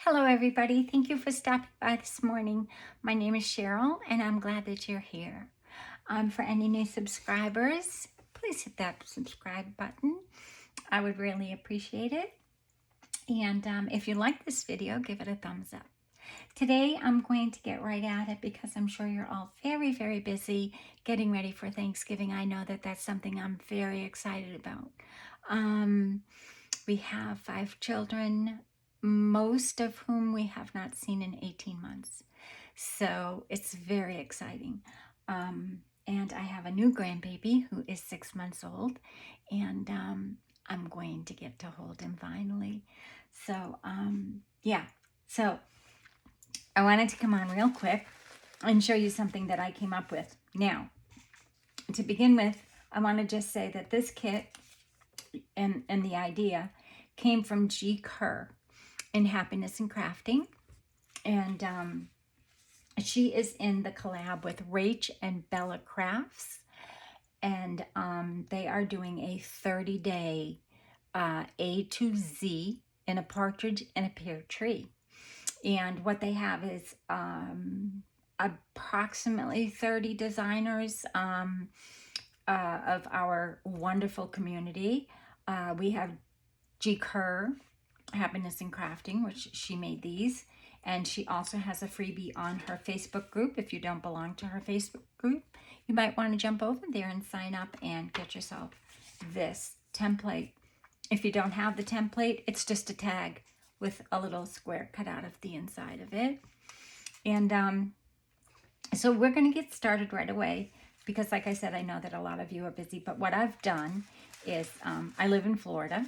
Hello, everybody. Thank you for stopping by this morning. My name is Cheryl, and I'm glad that you're here. For any new subscribers, please hit that subscribe button. I would really appreciate it. And if you like this video, give it a thumbs up. Today, I'm going to get right at it because I'm sure you're all very, very busy getting ready for Thanksgiving. I know that that's something I'm very excited about. We have 5 children, most of whom we have not seen in 18 months. So it's very exciting. And I have a new grandbaby who is 6 months old, and I'm going to get to hold him finally. So, yeah. So I wanted to come on real quick and show you something that I came up with. Now, to begin with, I want to just say that this kit and the idea came from Kerr in Happiness and Crafting. And she is in the collab with Rach and Bella Crafts. And they are doing a 30-day A to Z in a partridge and a pear tree. And what they have is approximately 30 designers of our wonderful community. We have Kerr, Happiness and Crafting, which she made these. And she also has a freebie on her Facebook group. If you don't belong to her Facebook group, you might want to jump over there and sign up and get yourself this template. If you don't have the template, it's just a tag with a little square cut out of the inside of it. And so we're going to get started right away because, like I said, I know that a lot of you are busy. But what I've done is I live in Florida,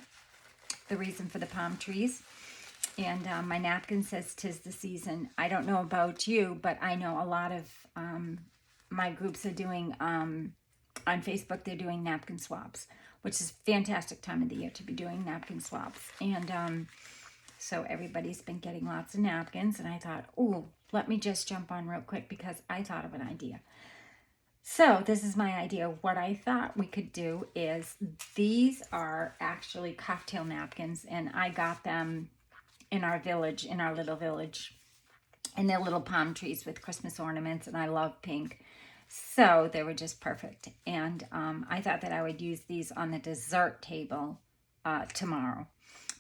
the reason for the palm trees. And my napkin says 'tis the season. I don't know about you, but I know a lot of my groups are doing, on Facebook, they're doing napkin swaps, which is a fantastic time of the year to be doing napkin swaps. And so everybody's been getting lots of napkins. And I thought, ooh, let me just jump on real quick because I thought of an idea. So this is my idea. What I thought we could do is these are actually cocktail napkins. And I got them in our village, in our little village, and they're little palm trees with Christmas ornaments, and I love pink. So they were just perfect. And I thought that I would use these on the dessert table tomorrow.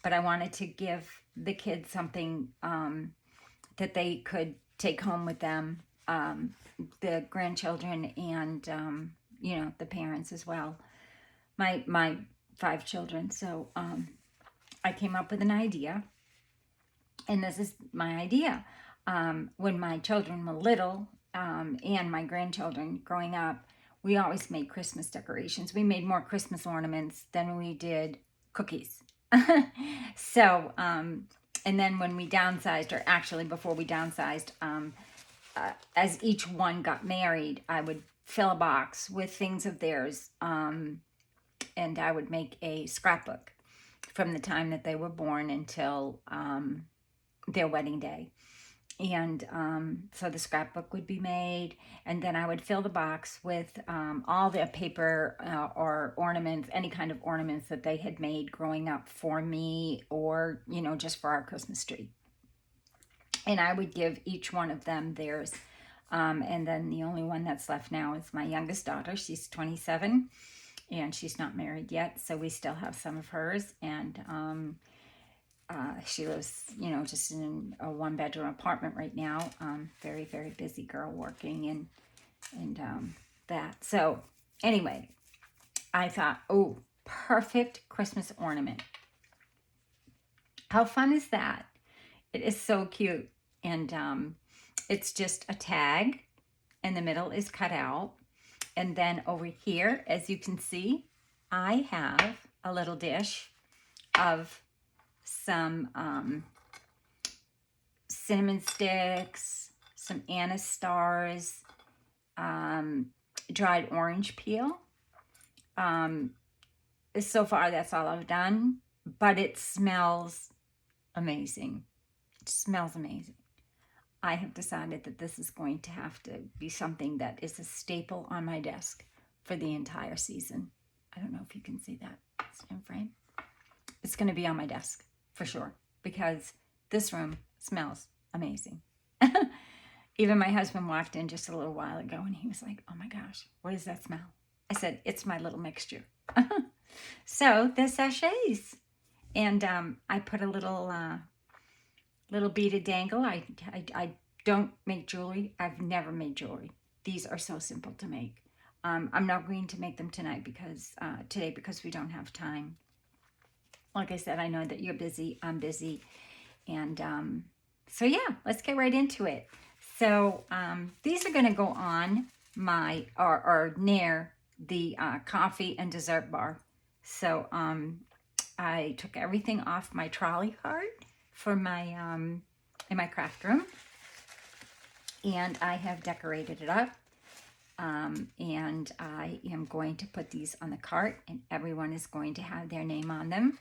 But I wanted to give the kids something that they could take home with them, the grandchildren and, the parents as well. My 5 children. So I came up with an idea. And this is my idea. When my children were little and my grandchildren growing up, we always made Christmas decorations. We made more Christmas ornaments than we did cookies. So, and then when we downsized, or actually before we downsized, as each one got married, I would fill a box with things of theirs, and I would make a scrapbook from the time that they were born until their wedding day. And so the scrapbook would be made, and then I would fill the box with all their paper or ornaments, any kind of ornaments that they had made growing up for me, or just for our Christmas tree. And I would give each one of them theirs. And then the only one that's left now is my youngest daughter. She's 27 and she's not married yet, so we still have some of hers. And she lives, just in a 1-bedroom apartment right now. Very, very busy girl working and that. So anyway, I thought, oh, perfect Christmas ornament. How fun is that? It is so cute. And it's just a tag, and the middle is cut out. And then over here, as you can see, I have a little dish of some cinnamon sticks, some anise stars, dried orange peel. So far, that's all I've done, but it smells amazing. It smells amazing. I have decided that this is going to have to be something that is a staple on my desk for the entire season. I don't know if you can see that. It's in frame. It's going to be on my desk for sure, because this room Smells amazing. Even my husband walked in just a little while ago and he was like, oh my gosh, what does that smell? I said, it's my little mixture. So the sachets. And I put a little beaded dangle. I don't make jewelry. I've never made jewelry. These are so simple to make. I'm not going to make them tonight today because we don't have time. Like I said, I know that you're busy. I'm busy. And so yeah, let's get right into it. So these are going to go on my, or near the coffee and dessert bar. So I took everything off my trolley card for my, in my craft room. And I have decorated it up. And I am going to put these on the cart and everyone is going to have their name on them.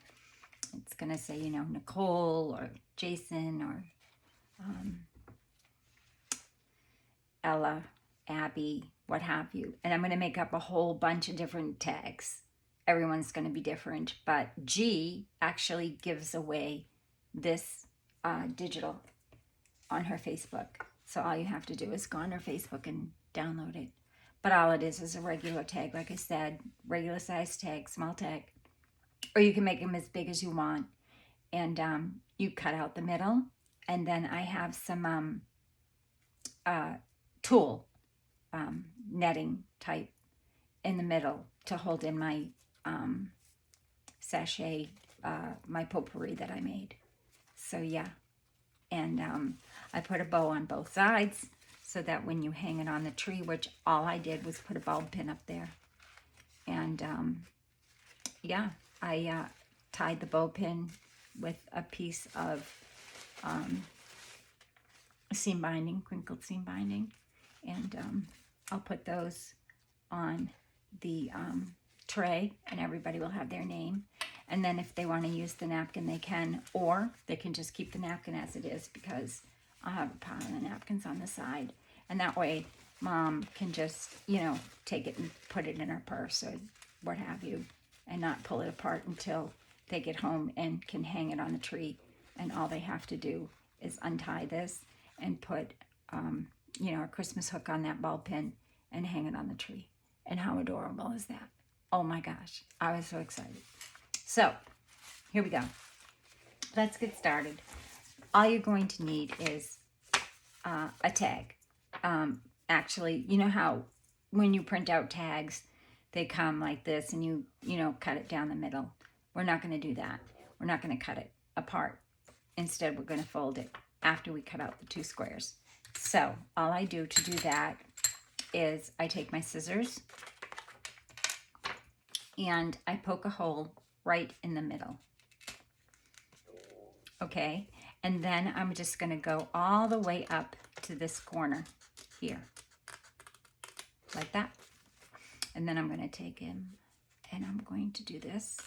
It's going to say, you know, Nicole or Jason or Ella, Abby, what have you. And I'm going to make up a whole bunch of different tags. Everyone's going to be different, but G actually gives away this digital on her Facebook. So all you have to do is go on her Facebook and download it. But all it is a regular tag, like I said, regular size tag, small tag. Or you can make them as big as you want. And you cut out the middle. And then I have some tulle netting type in the middle to hold in my sachet, my potpourri that I made. So yeah. And I put a bow on both sides so that when you hang it on the tree, which all I did was put a bulb pin up there. And yeah, I tied the bow pin with a piece of seam binding, crinkled seam binding. And I'll put those on the tray and everybody will have their name. And then if they want to use the napkin, they can, or they can just keep the napkin as it is because I'll have a pile of napkins on the side. And that way, Mom can just, you know, take it and put it in her purse or what have you, and not pull it apart until they get home and can hang it on the tree. And all they have to do is untie this and put, you know, a Christmas hook on that ball pin and hang it on the tree. And how adorable is that? Oh my gosh, I was so excited. So, here we go. Let's get started. All you're going to need is a tag. Actually, you know how when you print out tags, they come like this and you know, cut it down the middle. We're not going to do that. We're not going to cut it apart. Instead, we're going to fold it after we cut out the two squares. So, all I do to do that is I take my scissors and I poke a hole right in the middle. Okay, and then I'm just going to go all the way up to this corner here, like that. And then I'm going to take him and I'm going to do this.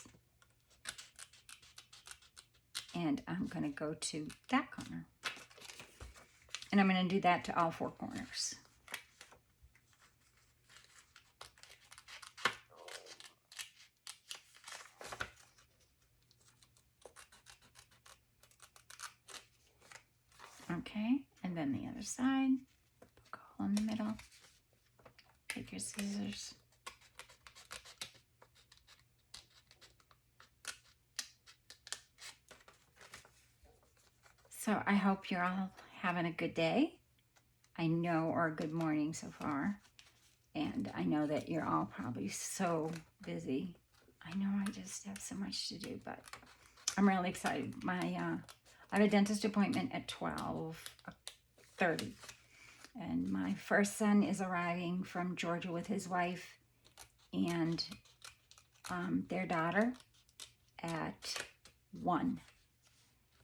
And I'm going to go to that corner. And I'm going to do that to all four corners. Okay, and then the other side, poke a hole in the middle, take your scissors, so I hope you're all having a good day, I know, or a good morning so far, and I know that you're all probably so busy. I know I just have so much to do, but I'm really excited. I have a dentist appointment at 12:30. And my first son is arriving from Georgia with his wife and their daughter at 1.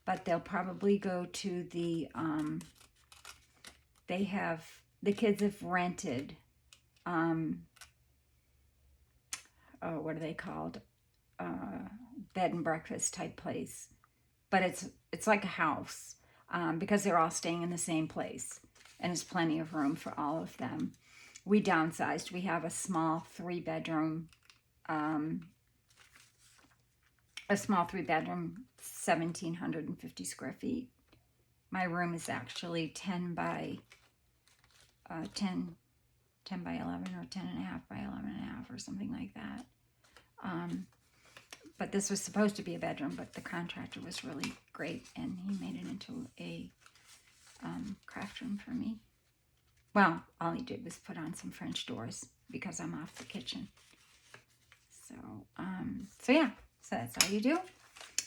But they'll probably go to the, the kids have rented, what are they called? Bed and breakfast type place. But it's like a house because they're all staying in the same place. And there's plenty of room for all of them. We downsized. We have a small 3-bedroom, 1,750 square feet. My room is actually 10 by 10 by 11 or 10 and a half by 11 and a half or something like that. But this was supposed to be a bedroom, but the contractor was really great and he made it into a craft room for me. Well, all he did was put on some French doors because I'm off the kitchen. So, so yeah, so that's all you do.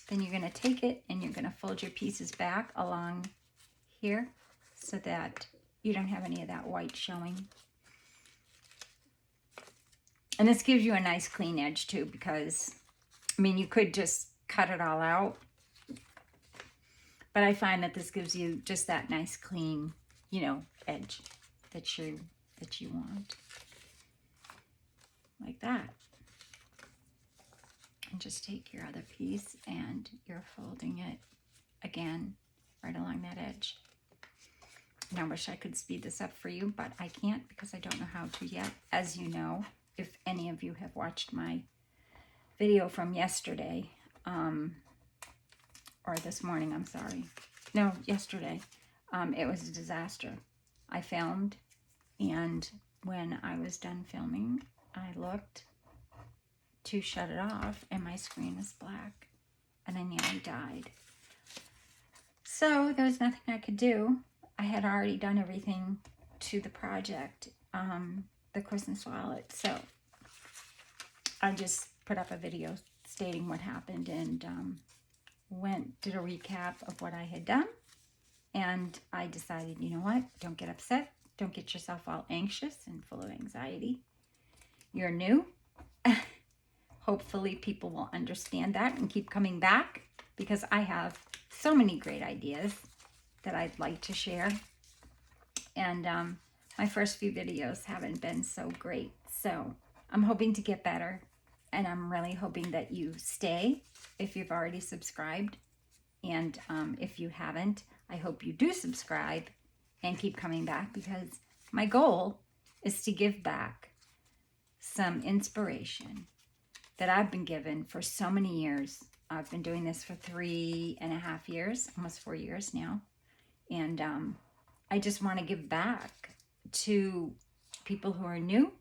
Then you're going to take it and you're going to fold your pieces back along here so that you don't have any of that white showing. And this gives you a nice clean edge too, because, I mean, you could just cut it all out. But I find that this gives you just that nice clean, you know, edge that you want. Like that. And just take your other piece and you're folding it again right along that edge. And I wish I could speed this up for you, but I can't because I don't know how to yet. As you know, if any of you have watched my video from yesterday, or this morning, I'm sorry. No, yesterday. It was a disaster. I filmed, and when I was done filming, I looked to shut it off, and my screen was black, and I nearly died. So there was nothing I could do. I had already done everything to the project, the Christmas wallet. So I just put up a video stating what happened and did a recap of what I had done. And I decided, you know what? Don't get upset. Don't get yourself all anxious and full of anxiety. You're new. Hopefully people will understand that and keep coming back because I have so many great ideas that I'd like to share. And my first few videos haven't been so great. So I'm hoping to get better. And I'm really hoping that you stay if you've already subscribed. And if you haven't, I hope you do subscribe and keep coming back because my goal is to give back some inspiration that I've been given for so many years. I've been doing this for 3.5 years, almost 4 years now. And I just want to give back to people who are new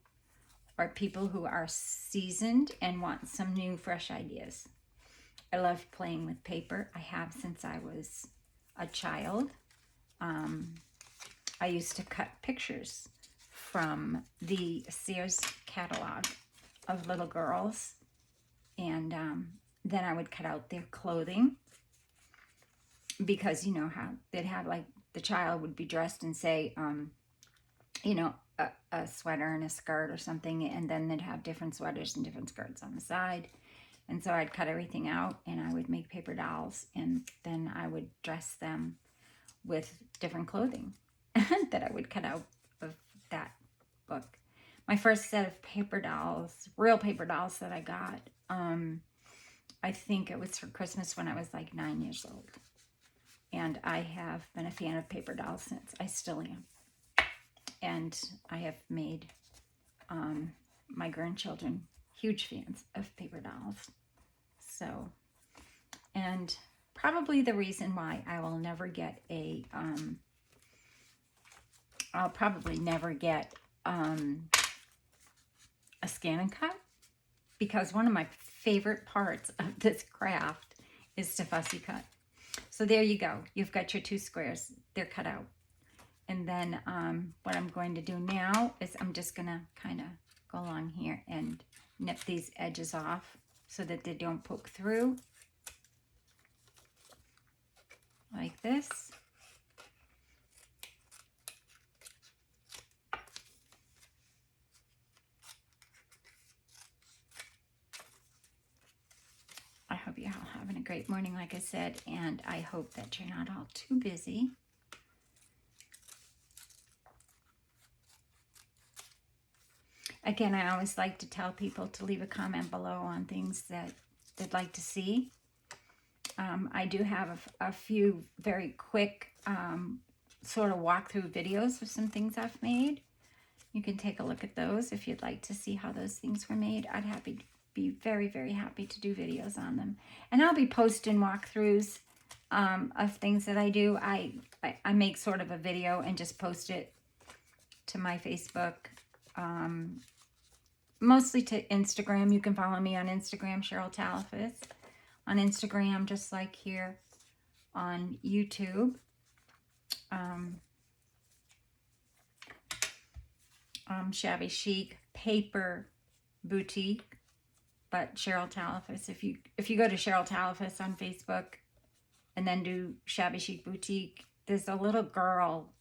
or people who are seasoned and want some new, fresh ideas. I love playing with paper. I have since I was a child. I used to cut pictures from the Sears catalog of little girls. And then I would cut out their clothing because you know how they'd have like the child would be dressed in say, you know, a sweater and a skirt or something. And then they'd have different sweaters and different skirts on the side. And so I'd cut everything out and I would make paper dolls and then I would dress them with different clothing that I would cut out of that book. My first set of paper dolls, real paper dolls that I got, I think it was for Christmas when I was like 9 years old. And I have been a fan of paper dolls since. I still am. And I have made my grandchildren huge fans of paper dolls. So, and probably the reason why I will never get I'll probably never get a scan and cut, because one of my favorite parts of this craft is to fussy cut. So there you go. You've got your 2 squares. They're cut out. And then what I'm going to do now is I'm just going to kind of go along here and nip these edges off so that they don't poke through. Like this. I hope you're all having a great morning, like I said, and I hope that you're not all too busy. Again, I always like to tell people to leave a comment below on things that they'd like to see. I do have a few very quick sort of walkthrough videos of some things I've made. You can take a look at those if you'd like to see how those things were made. I'd be very, very happy to do videos on them. And I'll be posting walkthroughs of things that I do. I make sort of a video and just post it to my Facebook, mostly to Instagram. You can follow me on Instagram, Cheryl Talifas, on Instagram, just like here on YouTube. Shabby Chic Paper Boutique, but Cheryl Talifas. If you go to Cheryl Talifas on Facebook and then do Shabby Chic Boutique, there's a little girl,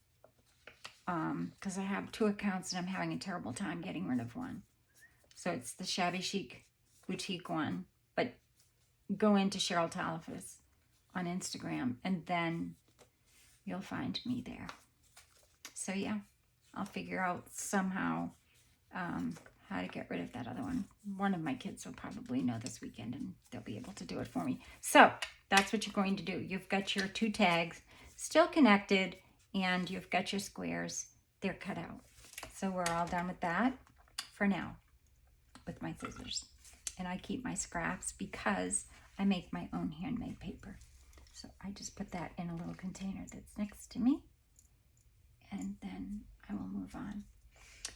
because I have 2 accounts and I'm having a terrible time getting rid of one. So it's the Shabby Chic Boutique one, but go into Cheryl Talifas on Instagram and then you'll find me there. So yeah, I'll figure out somehow how to get rid of that other one. One of my kids will probably know this weekend and they'll be able to do it for me. So that's what you're going to do. You've got your 2 tags still connected and you've got your squares. They're cut out. So we're all done with that for now with my scissors. And I keep my scraps because I make my own handmade paper. So I just put that in a little container that's next to me. And then I will move on.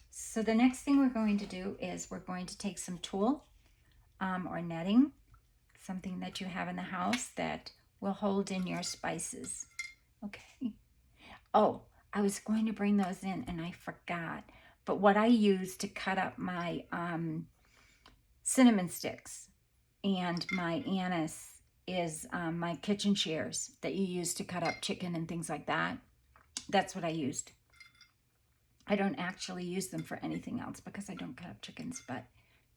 So the next thing we're going to do is we're going to take some tulle or netting, something that you have in the house that will hold in your spices. Okay. Oh, I was going to bring those in and I forgot. But what I use to cut up my cinnamon sticks and my anise is my kitchen shears that you use to cut up chicken and things like that. That's what I used. I don't actually use them for anything else because I don't cut up chickens, but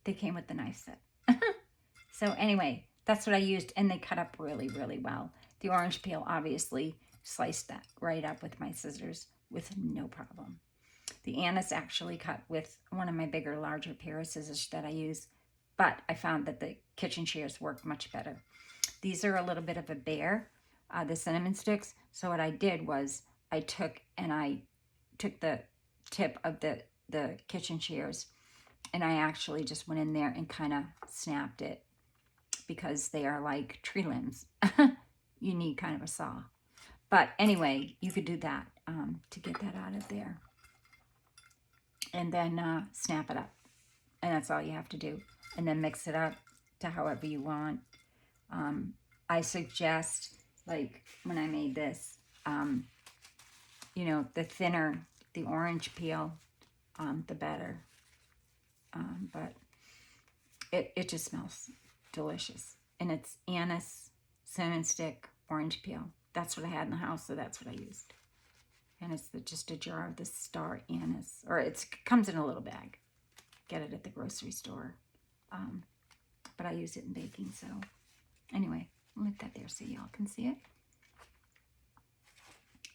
they came with the knife set. So anyway, that's what I used, and they cut up really, really well. The orange peel, obviously, sliced that right up with my scissors with no problem. The anise actually cut with one of my bigger, larger pair of scissors that I use, but I found that the kitchen shears work much better. These are a little bit of a bear, the cinnamon sticks. So what I did was I took the tip of the kitchen shears and I actually just went in there and kind of snapped it because they are like tree limbs. You need kind of a saw. But anyway, you could do that to get that out of there. And then snap it up. And that's all you have to do. And then mix it up to however you want. I suggest, like when I made this, you know, the thinner the orange peel, the better. But it just smells delicious. And it's anise, cinnamon stick, orange peel. That's what I had in the house, so that's what I used. And it's just a jar of the star anise. Or it comes in a little bag. Get it at the grocery store. But I use it in baking, so anyway, I'll leave that there so y'all can see it.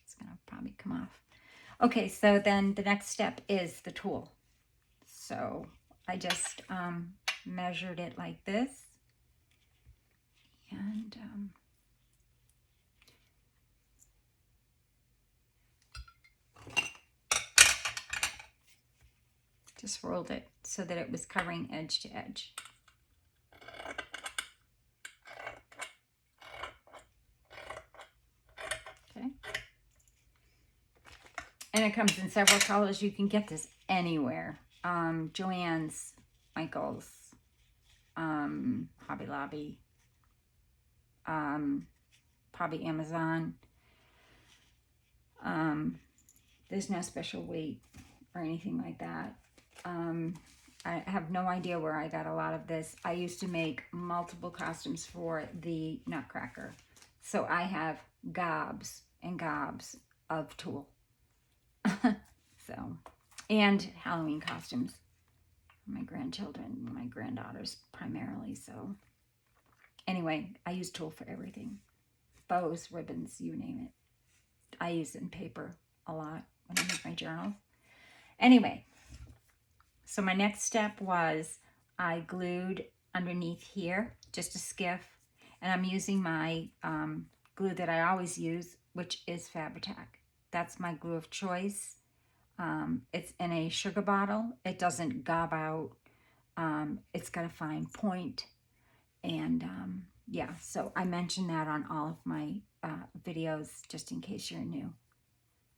It's going to probably come off. Okay, so then the next step is the tulle. So I just measured it like this. And just rolled it so that it was covering edge to edge. Okay. And it comes in several colors. You can get this anywhere. Joann's, Michael's, Hobby Lobby, probably Amazon. There's no special weight or anything like that. I have no idea where I got a lot of this. I used to make multiple costumes for the Nutcracker. So I have gobs and gobs of tulle. So, and Halloween costumes. My grandchildren, my granddaughters primarily. So anyway, I use tulle for everything. Bows, ribbons, you name it. I use it in paper a lot when I make my journals. Anyway, so my next step was I glued underneath here just a skiff, and I'm using my glue that I always use, which is Fabri-Tac. That's my glue of choice. It's in a sugar bottle. It doesn't gob out. It's got a fine point. And yeah, so I mentioned that on all of my videos just in case you're new.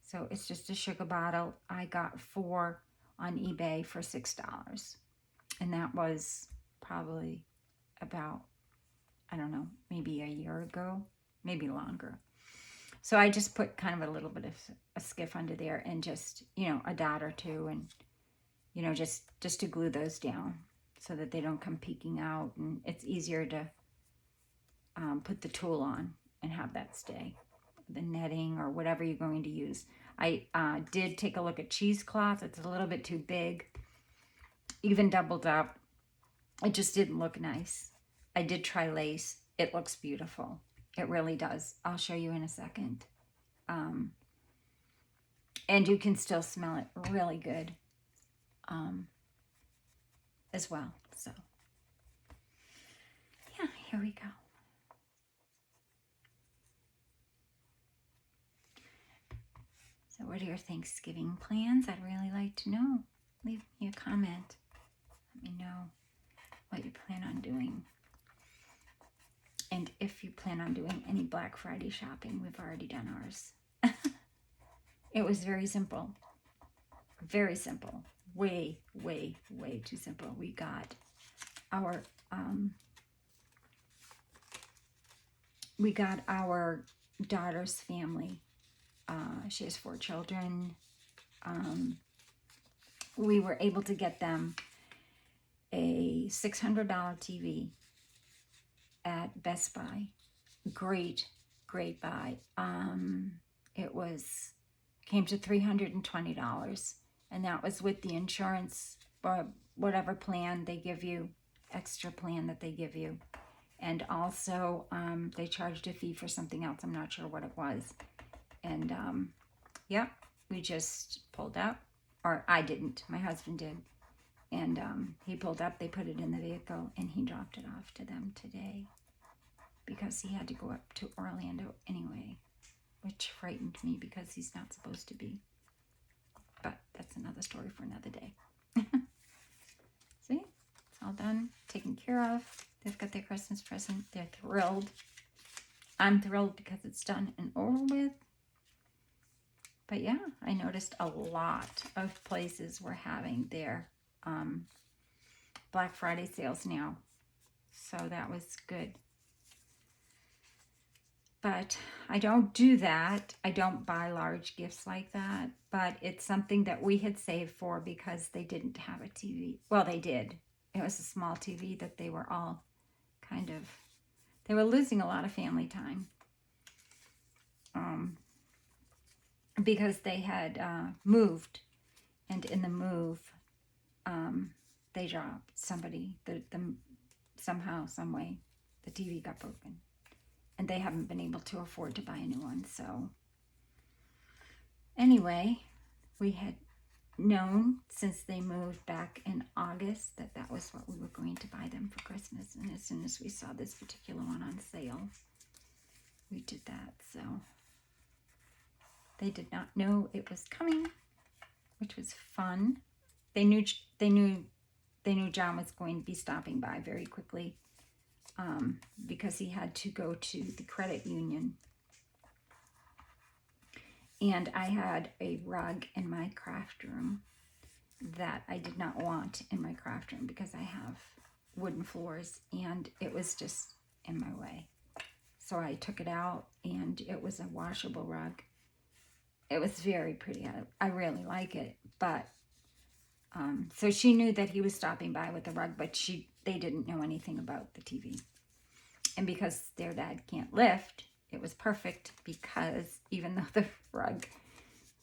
So it's just a sugar bottle. I got 4 on eBay for $6. And that was probably about, I don't know, maybe a year ago, maybe longer. So I just put kind of a little bit of a skiff under there and just, you know, a dot or two, and, you know, just to glue those down so that they don't come peeking out, and it's easier to put the tulle on and have that stay. The netting or whatever you're going to use. I did take a look at cheesecloth. It's a little bit too big. Even doubled up. It just didn't look nice. I did try lace. It looks beautiful. It really does. I'll show you in a second. And you can still smell it really good as well. So, yeah, here we go. So what are your Thanksgiving plans? I'd really like to know. Leave me a comment. Let me know what you plan on doing. And if you plan on doing any Black Friday shopping, we've already done ours. It was very simple. Very simple. Way, way, way too simple. We got our daughter's family. She has 4 children. We were able to get them a $600 TV at Best Buy. Great buy. It came to $320, and that was with the insurance or whatever plan they give you, extra plan that they give you. And also, they charged a fee for something else. I'm not sure what it was. And, yeah, we just pulled up. Or I didn't. My husband did. And he pulled up. They put it in the vehicle, and he dropped it off to them today because he had to go up to Orlando anyway, which frightened me because he's not supposed to be. But that's another story for another day. See? It's all done, taken care of. They've got their Christmas present. They're thrilled. I'm thrilled because it's done and over with. But yeah, I noticed a lot of places were having their Black Friday sales now. So that was good. But I don't do that. I don't buy large gifts like that. But it's something that we had saved for because they didn't have a TV. Well, they did. It was a small TV that they were all they were losing a lot of family time. Because they had moved, and in the move, they dropped somebody. Somehow, some way, the TV got broken, and they haven't been able to afford to buy a new one. So, anyway, we had known since they moved back in August that was what we were going to buy them for Christmas. And as soon as we saw this particular one on sale, we did that. So. They did not know it was coming, which was fun. They knew John was going to be stopping by very quickly because he had to go to the credit union. And I had a rug in my craft room that I did not want in my craft room because I have wooden floors, and it was just in my way. So I took it out, and it was a washable rug. It was very pretty. I really like it. But, so she knew that he was stopping by with the rug, but they didn't know anything about the TV. And because their dad can't lift, it was perfect because even though the rug,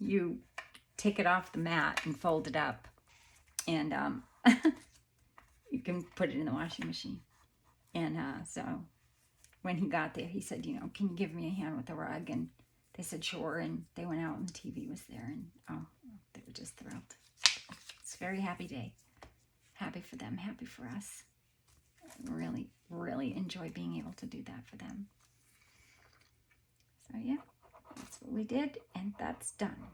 you take it off the mat and fold it up, and you can put it in the washing machine. And so when he got there, he said, you know, can you give me a hand with the rug? And they said, sure, and they went out and the TV was there, and they were just thrilled. It's a very happy day. Happy for them, happy for us. Really, really enjoy being able to do that for them. So yeah, that's what we did, and that's done.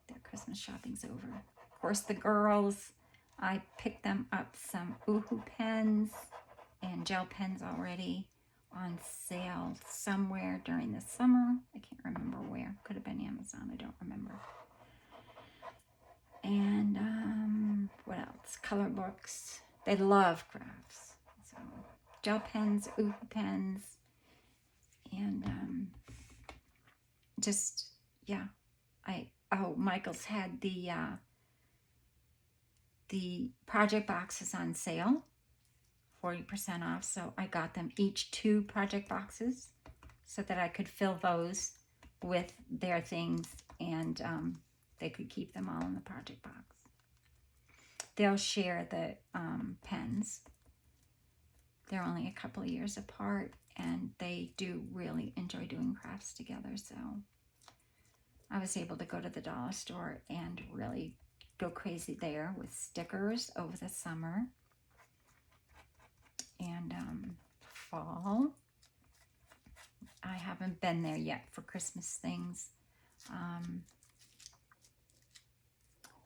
Their Christmas shopping's over. Of course, the girls, I picked them up some Oohoo pens and gel pens already. on sale somewhere during the summer. I can't remember where. Could have been Amazon. I don't remember. And what else? Color books. They love crafts. So gel pens, ooh pens, and just, yeah. Michael's had the project boxes on sale, 40% off. So I got them each 2 project boxes so that I could fill those with their things, and they could keep them all in the project box. They'll share the pens. They're only a couple of years apart, and they do really enjoy doing crafts together. So I was able to go to the dollar store and really go crazy there with stickers over the summer. And fall, I haven't been there yet for Christmas things.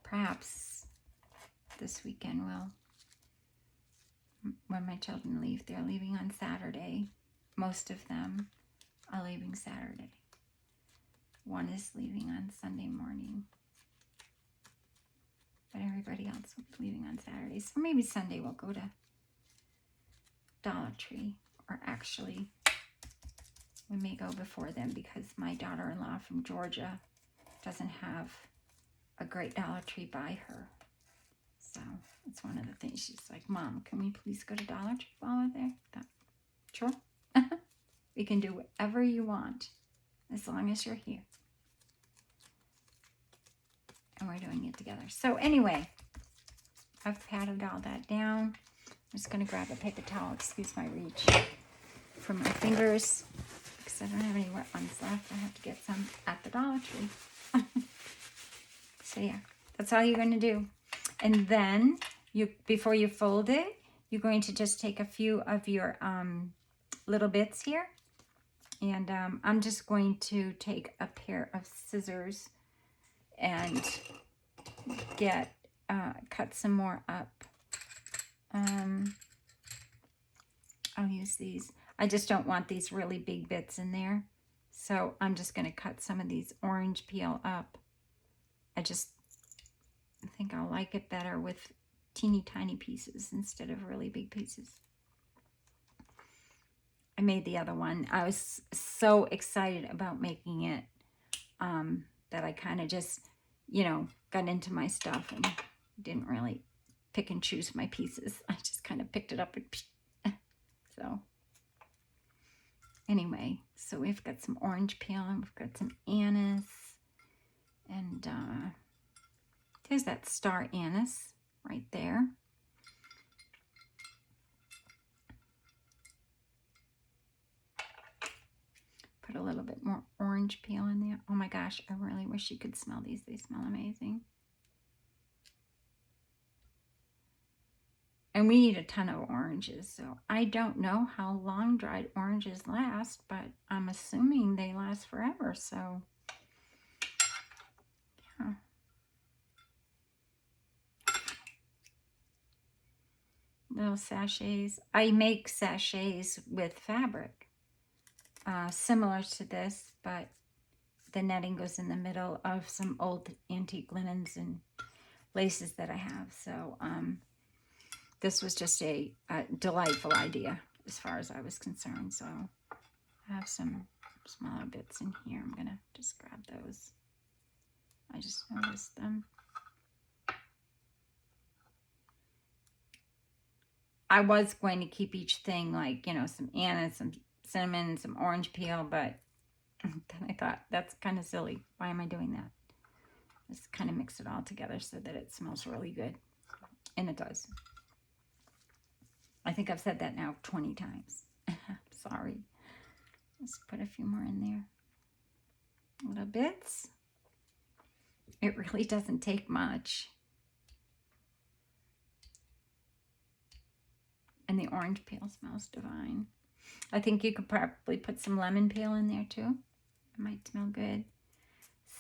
Perhaps this weekend will. When my children leave, they're leaving on Saturday. Most of them are leaving Saturday. One is leaving on Sunday morning. But everybody else will be leaving on Saturday. So maybe Sunday we'll go to Dollar Tree. Or actually, we may go before then because my daughter-in-law from Georgia doesn't have a great Dollar Tree by her. So it's one of the things. She's like, Mom, can we please go to Dollar Tree while we're there? I thought, sure. We can do whatever you want as long as you're here. And we're doing it together. So anyway, I've patted all that down. I'm just going to grab a paper towel, excuse my reach, for my fingers because I don't have any wet ones left. I have to get some at the Dollar Tree. So yeah, that's all you're going to do. And then before you fold it, you're going to just take a few of your little bits here. And I'm just going to take a pair of scissors and cut some more up. I'll use these. I just don't want these really big bits in there. So I'm just going to cut some of these orange peel up. I think I'll like it better with teeny tiny pieces instead of really big pieces. I made the other one. I was so excited about making it that I kind of just, got into my stuff and didn't really pick and choose my pieces. I just kind of picked it up and so anyway, so we've got some orange peel and we've got some anise, and there's that star anise right there. Put a little bit more orange peel in there. Oh my gosh, I really wish you could smell these. They smell amazing. And we need a ton of oranges, so I don't know how long dried oranges last, but I'm assuming they last forever, so yeah. Little sachets. I make sachets with fabric, similar to this, but the netting goes in the middle of some old antique linens and laces that I have, so this was just a delightful idea as far as I was concerned. So I have some smaller bits in here. I'm going to just grab those. I just noticed them. I was going to keep each thing like, some anise, some cinnamon, some orange peel, but then I thought that's kind of silly. Why am I doing that? Just kind of mix it all together so that it smells really good. And it does. I think I've said that now 20 times. Sorry. Let's put a few more in there. Little bits. It really doesn't take much. And the orange peel smells divine. I think you could probably put some lemon peel in there too. It might smell good.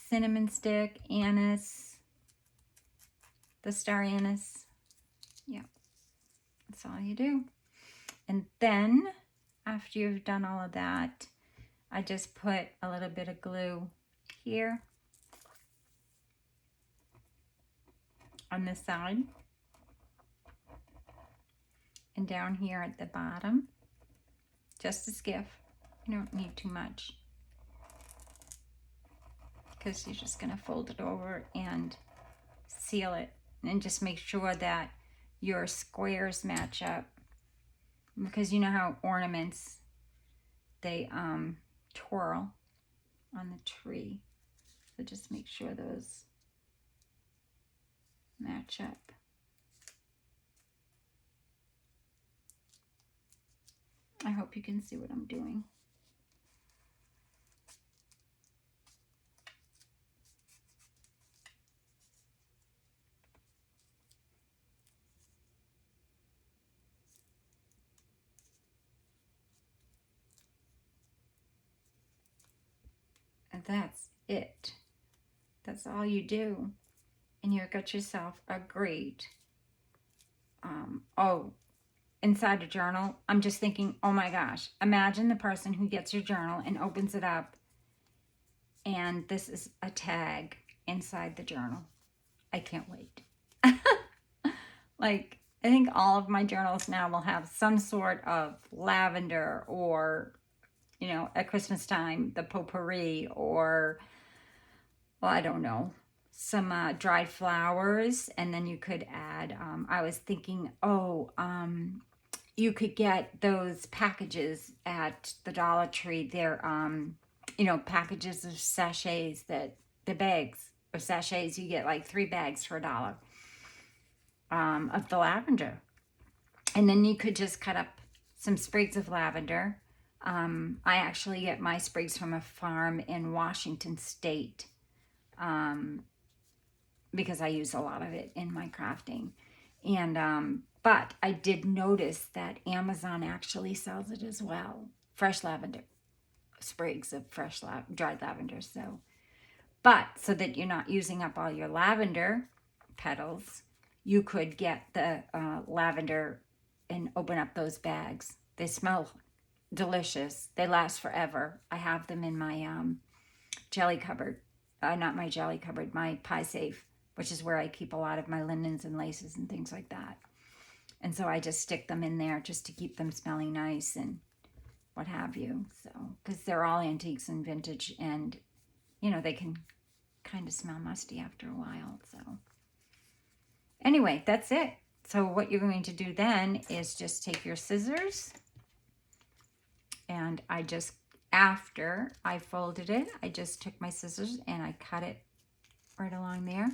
Cinnamon stick, anise, the star anise. Yeah. That's all you do. And then after you've done all of that, I just put a little bit of glue here on this side and down here at the bottom, just a skiff. You don't need too much because you're just going to fold it over and seal it, and just make sure that your squares match up, because you know how ornaments, they twirl on the tree, so just make sure those match up. I hope you can see what I'm doing. And that's it. That's all you do. And you've got yourself a great, inside a journal. I'm just thinking, oh my gosh, imagine the person who gets your journal and opens it up and this is a tag inside the journal. I can't wait. Like, I think all of my journals now will have some sort of lavender, or, you know, at Christmas time, the potpourri, or, well, I don't know, some dried flowers. And then you could add, I was thinking, you could get those packages at the Dollar Tree. They're, you know, packages of sachets, that the bags of sachets, you get like 3 bags for $1 of the lavender. And then you could just cut up some sprigs of lavender. I actually get my sprigs from a farm in Washington State, because I use a lot of it in my crafting. And but I did notice that Amazon actually sells it as well. Fresh lavender, sprigs of fresh dried lavender. So, but so that you're not using up all your lavender petals, you could get the lavender and open up those bags. They smell delicious. They last forever. I have them in my jelly cupboard. Not my jelly cupboard, my pie safe, which is where I keep a lot of my linens and laces and things like that. And so I just stick them in there just to keep them smelling nice and what have you. So, because they're all antiques and vintage, and, you know, they can kind of smell musty after a while. So anyway, that's it. So what you're going to do then is just take your scissors, and I just, after I folded it, I just took my scissors and I cut it right along there.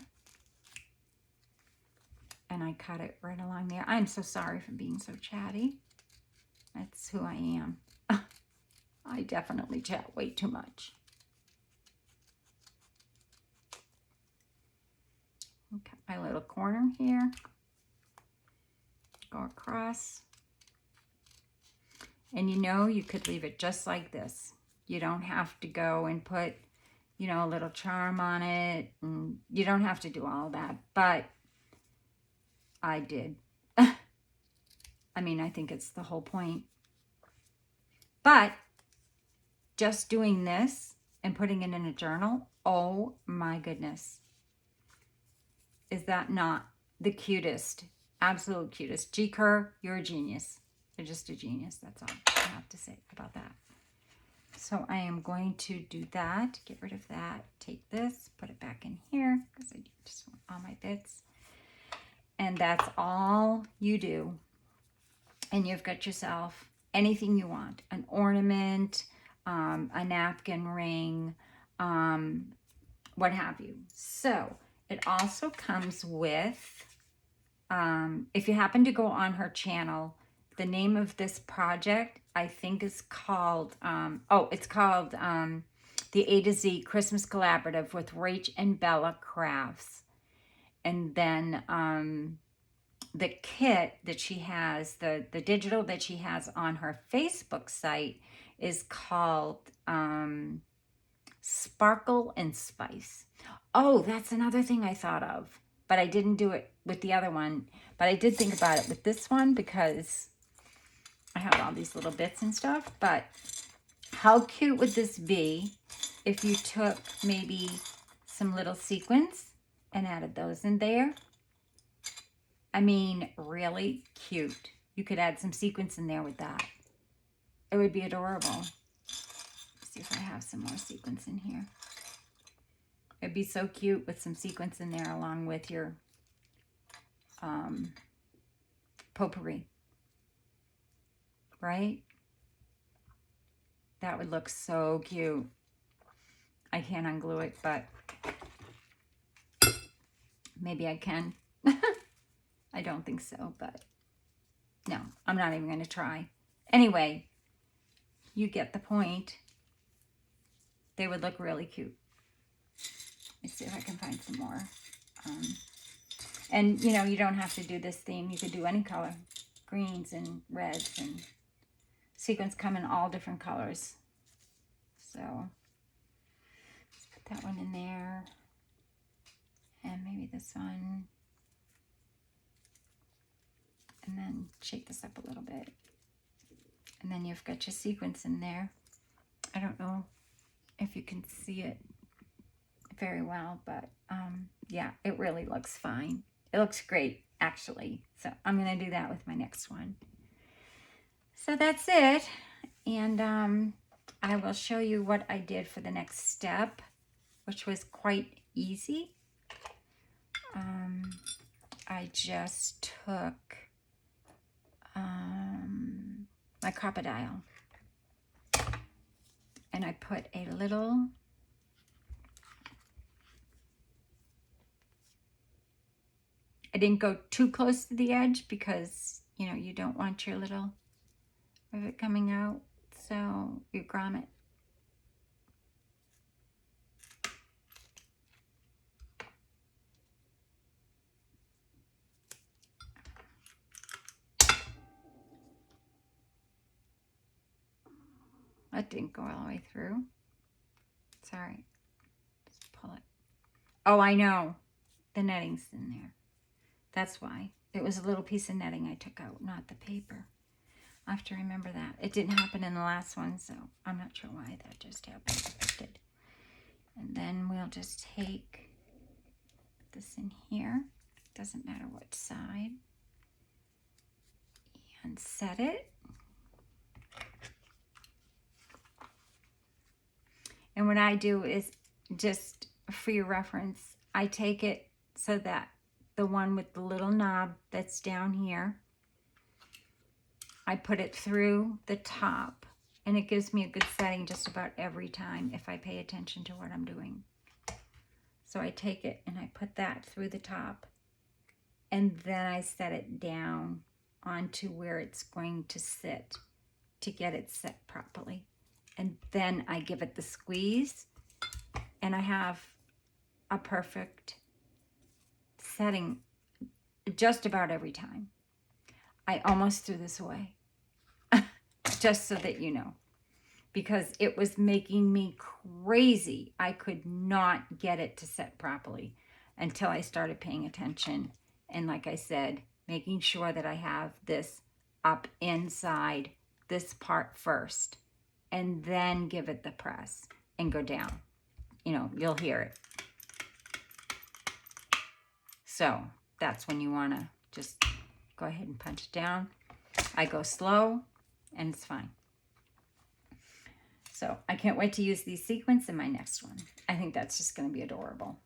And I cut it right along there. I'm so sorry for being so chatty. That's who I am. I definitely chat way too much. Cut my little corner here. Go across. And you know, you could leave it just like this. You don't have to go and put, you know, a little charm on it. And you don't have to do all that. But I did. I mean, I think it's the whole point. But just doing this and putting it in a journal, oh my goodness. Is that not the cutest? Absolute cutest. G. Kerr, you're a genius. You're just a genius. That's all I have to say about that. So I am going to do that. Get rid of that. Take this, put it back in here, because I just want all my bits. And that's all you do. And you've got yourself anything you want. An ornament, a napkin ring, what have you. So it also comes with, if you happen to go on her channel, the name of this project, I think, is called, it's called the AtoZ Christmas Collaborative with Rach and Bella Crafts. And then the kit that she has, the digital that she has on her Facebook site is called Sparkle and Spice. Oh, that's another thing I thought of. But I didn't do it with the other one. But I did think about it with this one, because I have all these little bits and stuff, but how cute would this be if you took maybe some little sequins and added those in there? I mean, really cute. You could add some sequins in there with that. It would be adorable. Let's see if I have some more sequins in here. It'd be so cute with some sequins in there along with your potpourri. Right? That would look so cute. I can't unglue it, but maybe I can. I don't think so, but no, I'm not even going to try. Anyway, you get the point. They would look really cute. Let's see if I can find some more. And, you know, you don't have to do this theme. You could do any color. Greens and reds, and sequins come in all different colors. So, let's put that one in there. And maybe this one. And then shake this up a little bit. And then you've got your sequins in there. I don't know if you can see it very well, but yeah, it really looks fine. It looks great, actually. So I'm going to do that with my next one. So that's it. And I will show you what I did for the next step, which was quite easy. I just took my crocodile and I put a little I didn't go too close to the edge because, you know, you don't want your little rivet coming out, so you grommet. That didn't go all the way through. Sorry. Just pull it. Oh, I know. The netting's in there. That's why. It was a little piece of netting I took out, not the paper. I have to remember that. It didn't happen in the last one, so I'm not sure why that just happened. It did. And then we'll just take this in here. Doesn't matter what side. And set it. And what I do is, just for your reference, I take it so that the one with the little knob that's down here, I put it through the top, and it gives me a good setting just about every time if I pay attention to what I'm doing. So I take it and I put that through the top, and then I set it down onto where it's going to sit to get it set properly. And then I give it the squeeze, and I have a perfect setting just about every time. I almost threw this away, just so that you know, because it was making me crazy. I could not get it to set properly until I started paying attention. And like I said, making sure that I have this up inside this part first, and then give it the press and go down. You know, you'll hear it. So that's when you want to just go ahead and punch it down. I go slow, and it's fine. So I can't wait to use these sequins in my next one. I think that's just going to be adorable.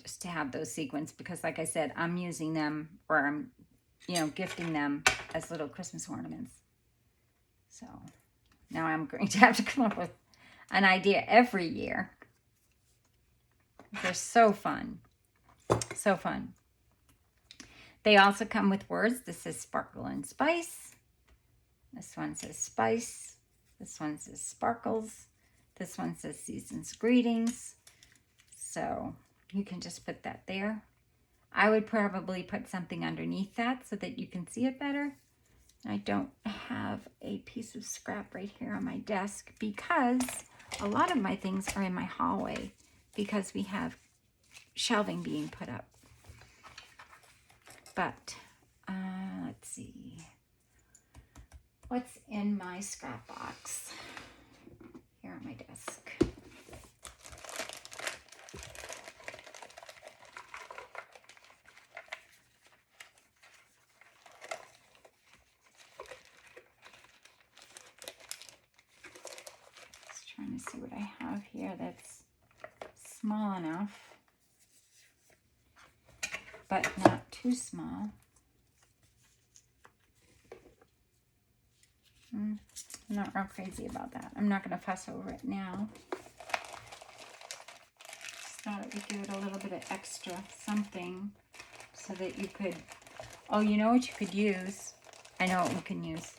Just to have those sequins, because like I said, I'm using them, or I'm, you know, gifting them as little Christmas ornaments. So now I'm going to have to come up with an idea every year. They're so fun. So fun. They also come with words. This says sparkle and spice. This one says spice. This one says sparkles. This one says season's greetings. So you can just put that there. I would probably put something underneath that so that you can see it better. I don't have a piece of scrap right here on my desk because a lot of my things are in my hallway because we have shelving being put up. But let's see. What's in my scrap box? Here on my desk. Just trying to see what I have here that's small enough, but not too small. I'm not real crazy about that. I'm not going to fuss over it now. Just thought it would give it a little bit of extra something so that you could, oh, you know what you could use? I know what we can use.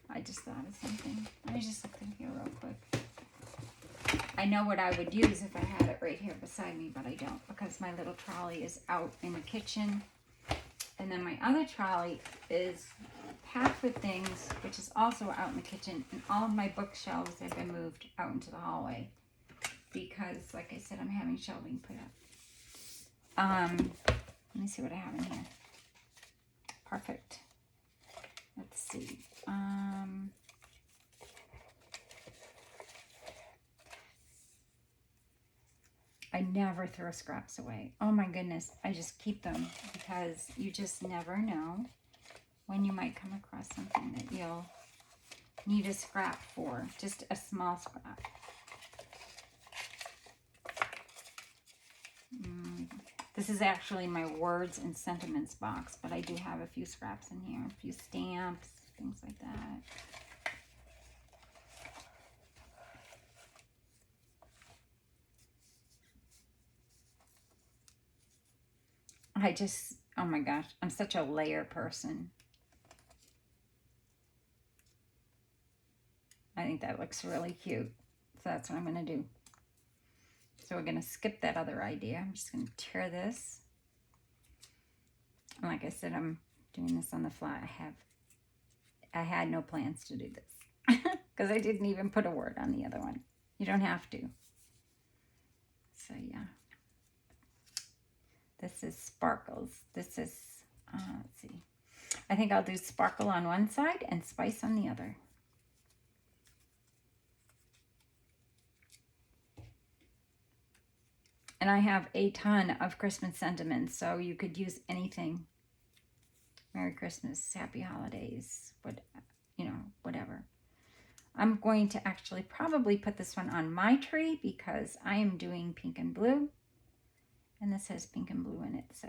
I just thought of something. Let me just look in here real quick. I know what I would use if I had it right here beside me, but I don't because my little trolley is out in the kitchen. And then my other trolley is packed with things, which is also out in the kitchen. And all of my bookshelves have been moved out into the hallway because, like I said, I'm having shelving put up. Let me see what I have in here. Perfect. Let's see. I never throw scraps away. Oh my goodness. I just keep them because you just never know when you might come across something that you'll need a scrap for. Just a small scrap. This is actually my words and sentiments box, but I do have a few scraps in here. A few stamps, things like that. Oh my gosh, I'm such a layer person. I think that looks really cute. So that's what I'm going to do. So we're going to skip that other idea. I'm just going to tear this. And like I said, I'm doing this on the fly. I had no plans to do this because I didn't even put a word on the other one. You don't have to. So yeah. This is sparkles. This is, let's see. I think I'll do sparkle on one side and spice on the other. And I have a ton of Christmas sentiments, so you could use anything. Merry Christmas, Happy Holidays, whatever. I'm going to actually probably put this one on my tree because I am doing pink and blue. And this has pink and blue in it, so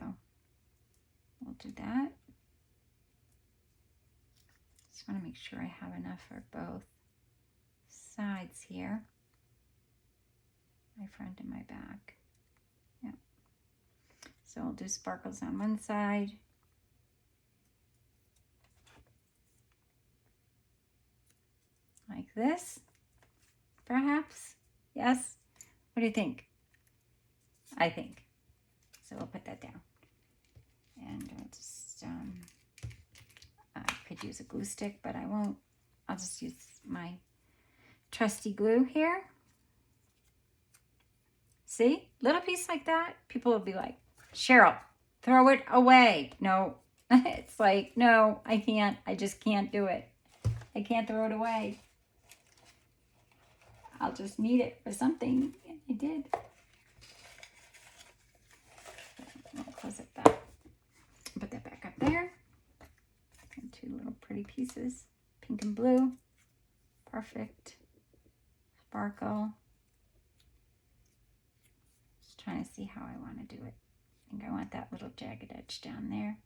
we'll do that. Just want to make sure I have enough for both sides here. My front and my back. Yep. So I'll do sparkles on one side. Like this, perhaps. Yes? What do you think? I think. So we'll put that down. And I'll just, I could use a glue stick, but I won't. I'll just use my trusty glue here. See? Little piece like that, people will be like, Cheryl, throw it away. No, it's like, no, I can't. I just can't do it. I can't throw it away. I'll just need it for something. And I did. I'll close it back. Put that back up there. And two little pretty pieces. Pink and blue. Perfect. Sparkle. Just trying to see how I want to do it. I think I want that little jagged edge down there.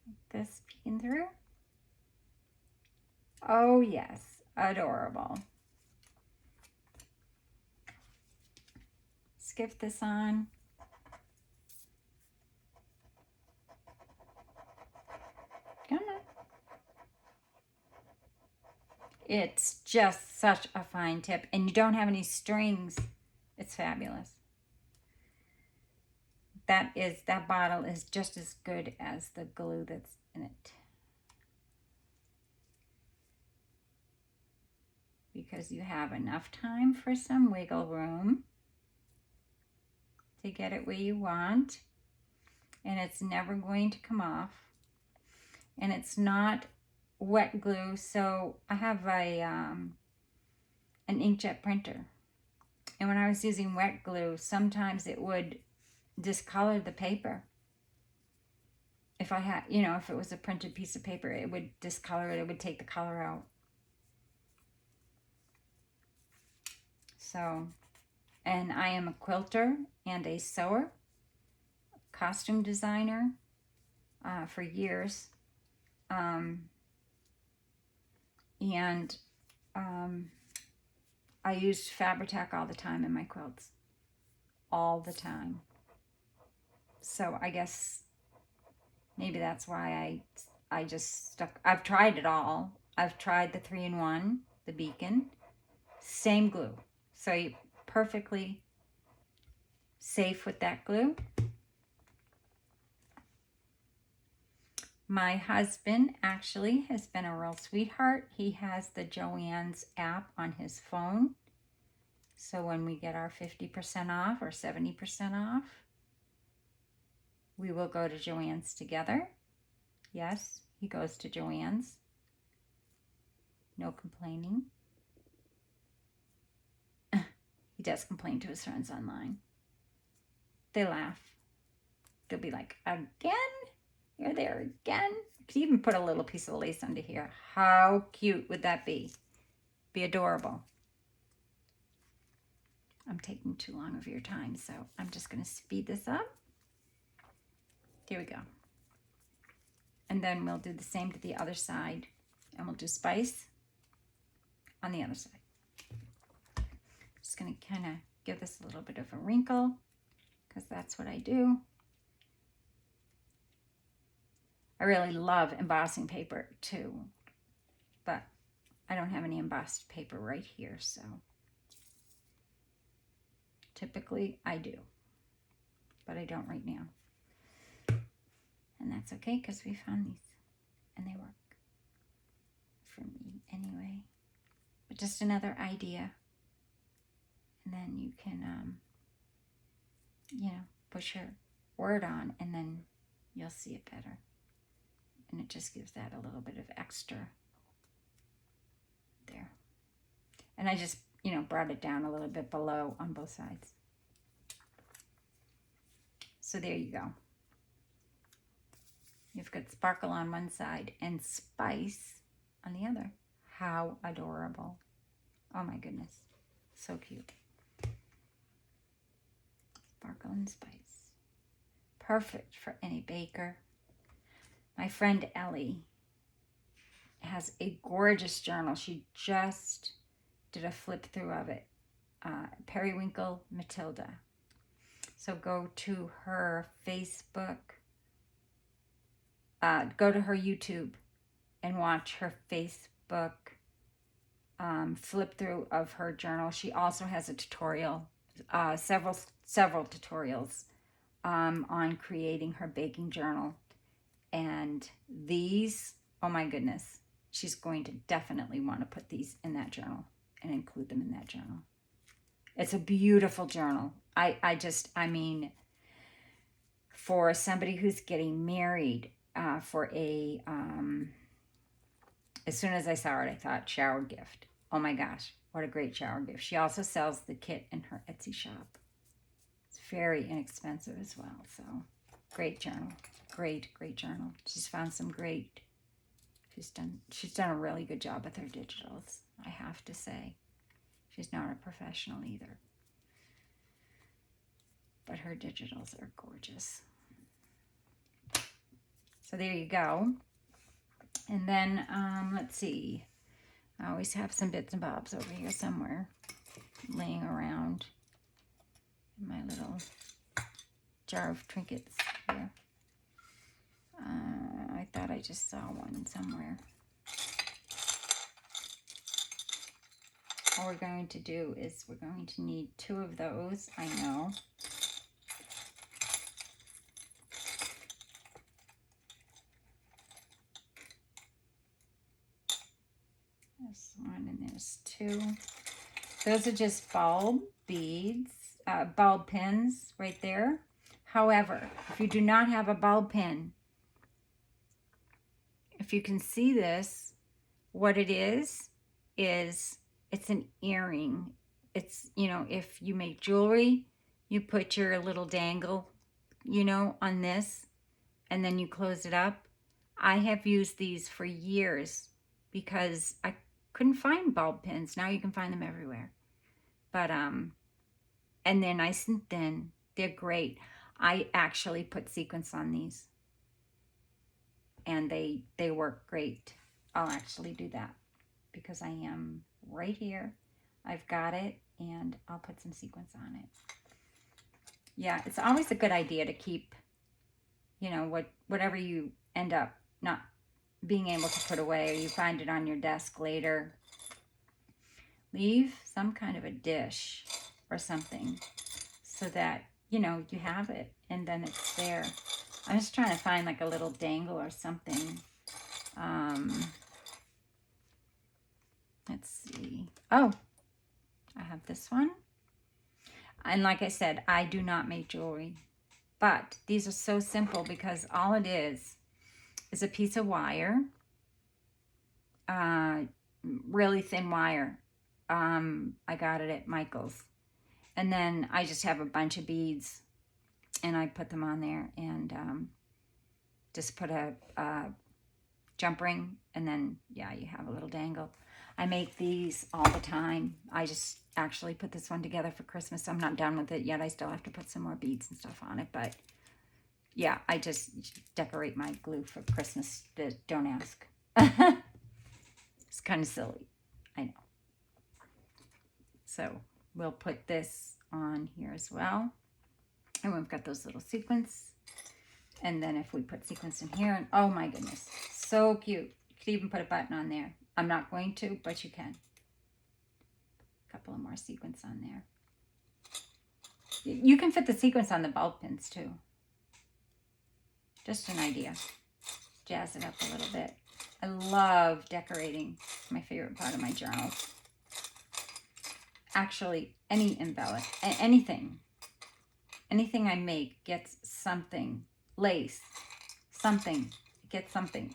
Like this peeking through. Oh yes, adorable. Skip this on. Come on. It's just such a fine tip, and you don't have any strings. It's fabulous. That bottle is just as good as the glue that's in it. Because you have enough time for some wiggle room to get it where you want, and it's never going to come off, and it's not wet glue. So I have an inkjet printer. And when I was using wet glue, sometimes it would discolor the paper. If I had, if it was a printed piece of paper, it would discolor it. It would take the color out. So, and I am a quilter and a sewer, costume designer for years. I used Fabri-Tac all the time in my quilts. All the time. So I guess maybe that's why I just stuck. I've tried it all. I've tried the 3-in-1, the beacon, same glue. So you're perfectly safe with that glue. My husband actually has been a real sweetheart. He has the Joann's app on his phone. So when we get our 50% off or 70% off, we will go to Joann's together. Yes, he goes to Joann's. No complaining. He does complain to his friends online. They laugh. They'll be like, again? You're there again? You could even put a little piece of lace under here. How cute would that be? Be adorable. I'm taking too long of your time, so I'm just going to speed this up. There we go. And then we'll do the same to the other side. And we'll do spice on the other side. Just going to kind of give this a little bit of a wrinkle, because that's what I do. I really love embossing paper too, but I don't have any embossed paper right here, so typically I do, but I don't right now. And that's okay, because we found these and they work for me anyway. But just another idea, and then you can push your word on, and then you'll see it better. And it just gives that a little bit of extra there. And I just, brought it down a little bit below on both sides. So there you go. You've got sparkle on one side and spice on the other. How adorable. Oh my goodness. So cute. Sparkle and spice. Perfect for any baker. My friend Ellie has a gorgeous journal. She just did a flip through of it. Periwinkle Matilda. So go to her Facebook, go to her YouTube and watch her Facebook flip through of her journal. She also has a tutorial, several tutorials on creating her baking journal. And these, oh my goodness, she's going to definitely want to put these in that journal and include them in that journal. It's a beautiful journal. I mean, for somebody who's getting married, as soon as I saw it, I thought shower gift. Oh my gosh, what a great shower gift. She also sells the kit in her Etsy shop. It's very inexpensive as well, so great journal. Great journal. She's found some great, she's done a really good job with her digitals, I have to say. She's not a professional either, but her digitals are gorgeous. So there you go. And then, let's see. I always have some bits and bobs over here somewhere laying around in my little jar of trinkets here. I thought I just saw one somewhere. All we're going to do is we're going to need 2 of those, I know. There's 1 and there's 2. Those are just bulb beads, bulb pins right there. However, if you do not have a bulb pin, if you can see this, what it is it's an earring. It's, you know, if you make jewelry, you put your little dangle, you know, on this, and then you close it up. I have used these for years because I couldn't find bulb pins. Now you can find them everywhere. But, and they're nice and thin. They're great. I actually put sequins on these, and they work great. I'll actually do that because I am right here. I've got it, and I'll put some sequins on it. Yeah, it's always a good idea to keep, you know, whatever you end up not being able to put away, or you find it on your desk later. Leave some kind of a dish or something so that, you know, you have it and then it's there. I'm just trying to find like a little dangle or something. Let's see. Oh, I have this one. And like I said, I do not make jewelry, but these are so simple because all it is a piece of wire, really thin wire. I got it at Michael's. And then I just have a bunch of beads and I put them on there and just put a jump ring, and then, yeah, you have a little dangle. I make these all the time. I just actually put this one together for Christmas. I'm not done with it yet. I still have to put some more beads and stuff on it, but yeah, I just decorate my glue for Christmas. Don't ask. It's kind of silly, I know. So we'll put this on here as well. And we've got those little sequins. And then if we put sequins in here, and oh my goodness, so cute. You could even put a button on there. I'm not going to, but you can. A couple of more sequins on there. You can fit the sequins on the bulb pins too. Just an idea. Jazz it up a little bit. I love decorating. It's my favorite part of my journal. Actually, any anything I make gets something. Lace, something, gets something.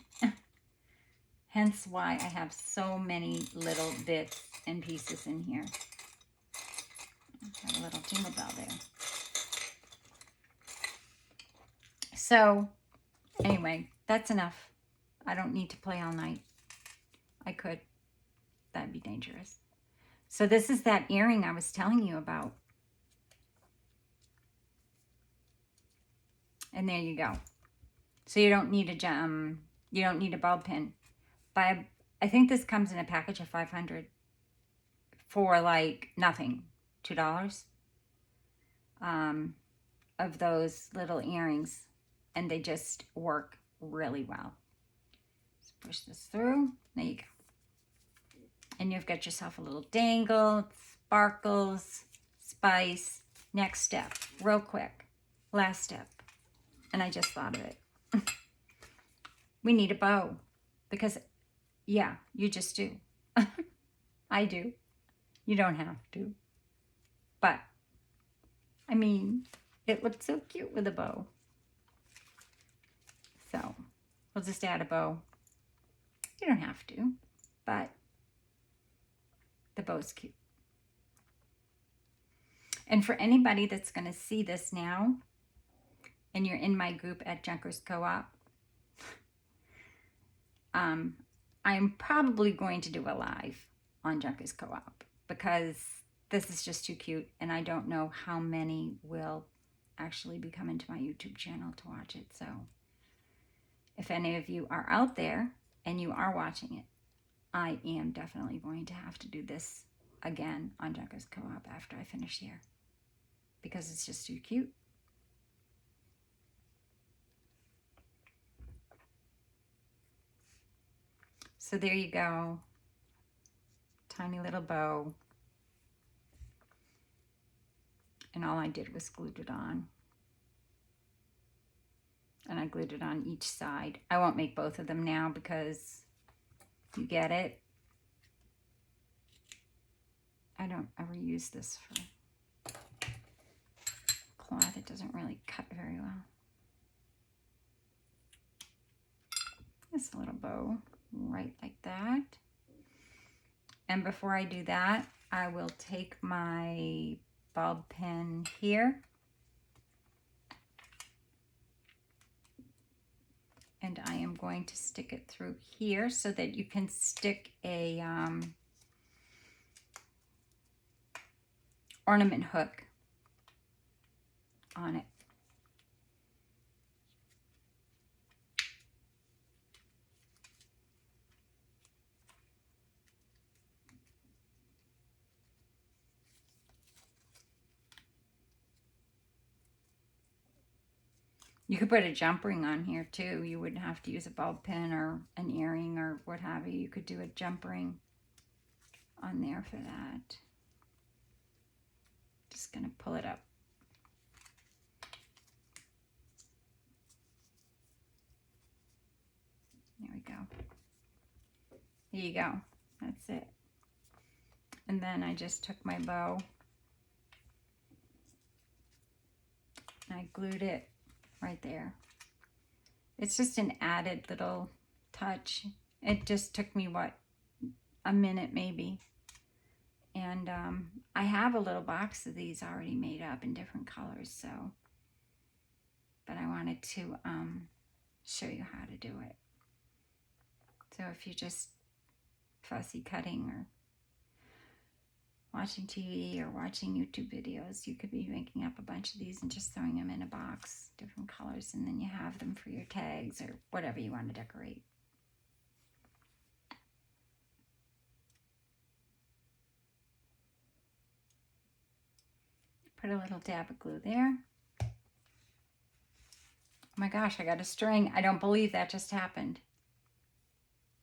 Hence why I have so many little bits and pieces in here. I have a little jingle bell there. So, anyway, that's enough. I don't need to play all night. I could. That'd be dangerous. So this is that earring I was telling you about. And there you go. So you don't need a bulb pin. But I think this comes in a package of 500 for like nothing, $2 of those little earrings, and they just work really well. Just push this through. There you go. And you've got yourself a little dangle, sparkles, spice. Next step, real quick. Last step. And I just thought of it. We need a bow. Because, yeah, you just do. I do. You don't have to. But, I mean, it looks so cute with a bow. So, we'll just add a bow. You don't have to, but the bow's cute. And for anybody that's going to see this now, and you're in my group at Junkers Co-op, I'm probably going to do a live on Junkers Co-op because this is just too cute, and I don't know how many will actually be coming to my YouTube channel to watch it. So if any of you are out there and you are watching it, I am definitely going to have to do this again on Junkers Co-op after I finish here because it's just too cute. So there you go. Tiny little bow. And all I did was glued it on. And I glued it on each side. I won't make both of them now because you get it. I don't ever use this for cloth. It doesn't really cut very well. This little bow right like that. And before I do that, I will take my bulb pin here and I am going to stick it through here so that you can stick a ornament hook on it. You could put a jump ring on here too. You wouldn't have to use a bulb pin or an earring or what have you. You could do a jump ring on there for that. Just gonna pull it up. There we go. There you go. That's it. And then I just took my bow and I glued it right there. It's just an added little touch. It just took me, what, a minute maybe. And I have a little box of these already made up in different colors, so, but I wanted to show you how to do it. So if you're just fussy cutting or watching TV or watching YouTube videos, you could be making up a bunch of these and just throwing them in a box, different colors, and then you have them for your tags or whatever you want to decorate. Put a little dab of glue there. Oh my gosh, I got a string. I don't believe that just happened.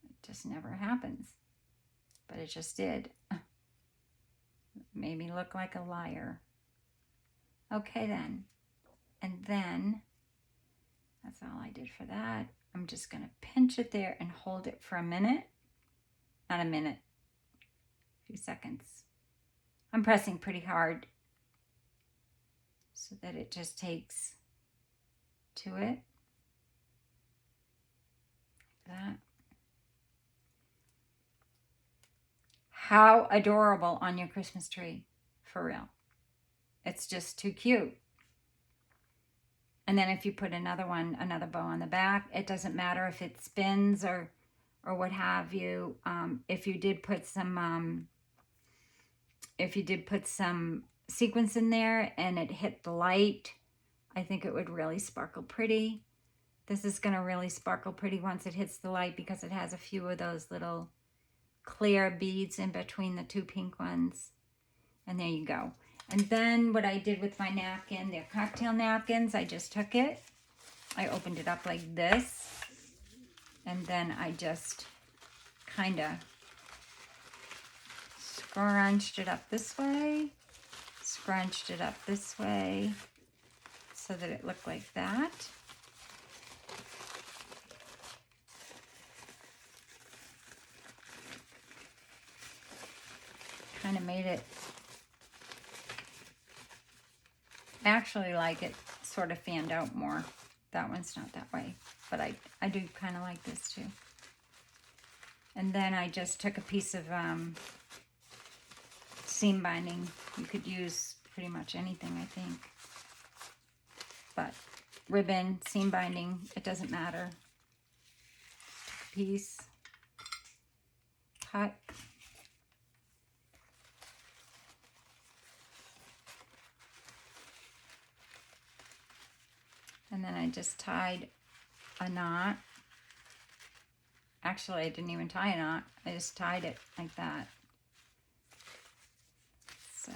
It just never happens, but it just did. Made me look like a liar. Okay then. And then, that's all I did for that. I'm just gonna pinch it there and hold it for a minute. Not a minute, a few seconds. I'm pressing pretty hard so that it just takes to it. Like that. How adorable on your Christmas tree, for real. It's just too cute. And then if you put another bow on the back, it doesn't matter if it spins or what have you. If you did put some sequins in there and it hit the light, I think it would really sparkle pretty. This is gonna really sparkle pretty once it hits the light because it has a few of those little clear beads in between the two pink ones. And there you go. And then what I did with my napkin, they're cocktail napkins. I just took it, I opened it up like this, and then I just kind of scrunched it up this way, scrunched it up this way, so that it looked like that. Kind of made it, I actually like it sort of fanned out more. That one's not that way, but I do kind of like this too. And then I just took a piece of seam binding. You could use pretty much anything, I think. But ribbon, seam binding, it doesn't matter. Took a piece, cut. And then I just tied a knot. Actually, I didn't even tie a knot. I just tied it like that. So,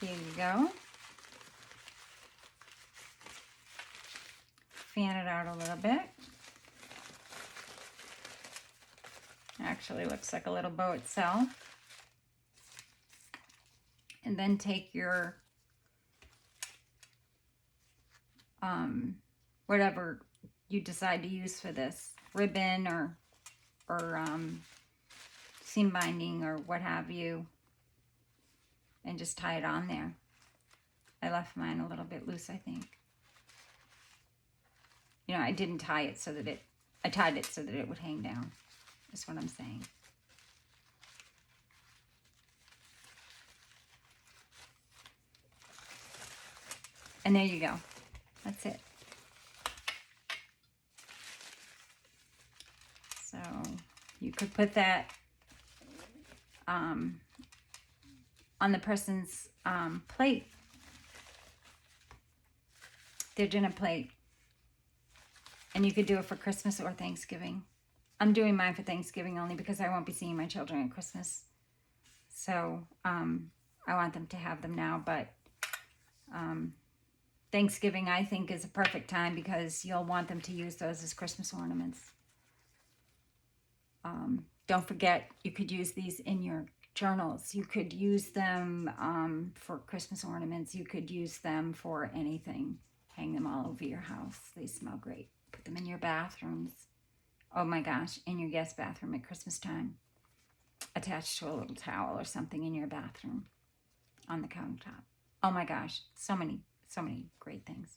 there you go. Fan it out a little bit. Actually looks like a little bow itself. And then take your whatever you decide to use for this, ribbon or seam binding or what have you, and just tie it on there. I left mine a little bit loose, I think. You know, I didn't tie it so that I tied it so that it would hang down. That's what I'm saying. And there you go. That's it. So you could put that on the person's plate, their dinner plate. And you could do it for Christmas or Thanksgiving. I'm doing mine for Thanksgiving only because I won't be seeing my children at Christmas. So I want them to have them now, but Thanksgiving I think is a perfect time because you'll want them to use those as Christmas ornaments. Don't forget, you could use these in your journals. You could use them for Christmas ornaments. You could use them for anything. Hang them all over your house. They smell great. Put them in your bathrooms. Oh my gosh, in your guest bathroom at Christmas time. Attached to a little towel or something in your bathroom on the countertop. Oh my gosh, so many great things.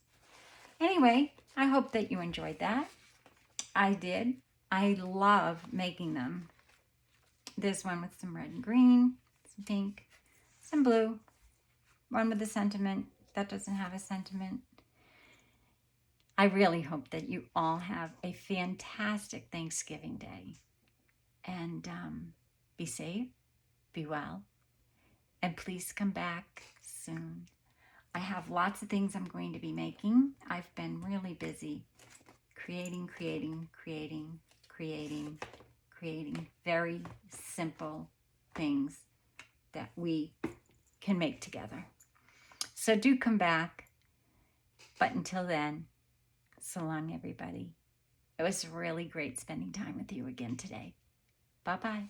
Anyway, I hope that you enjoyed that. I did. I love making them. There's one with some red and green, some pink, some blue, one with a sentiment that doesn't have a sentiment. I really hope that you all have a fantastic Thanksgiving Day. And be safe, be well, and please come back soon. I have lots of things I'm going to be making. I've been really busy creating very simple things that we can make together. So do come back. But until then, so long, everybody. It was really great spending time with you again today. Bye-bye.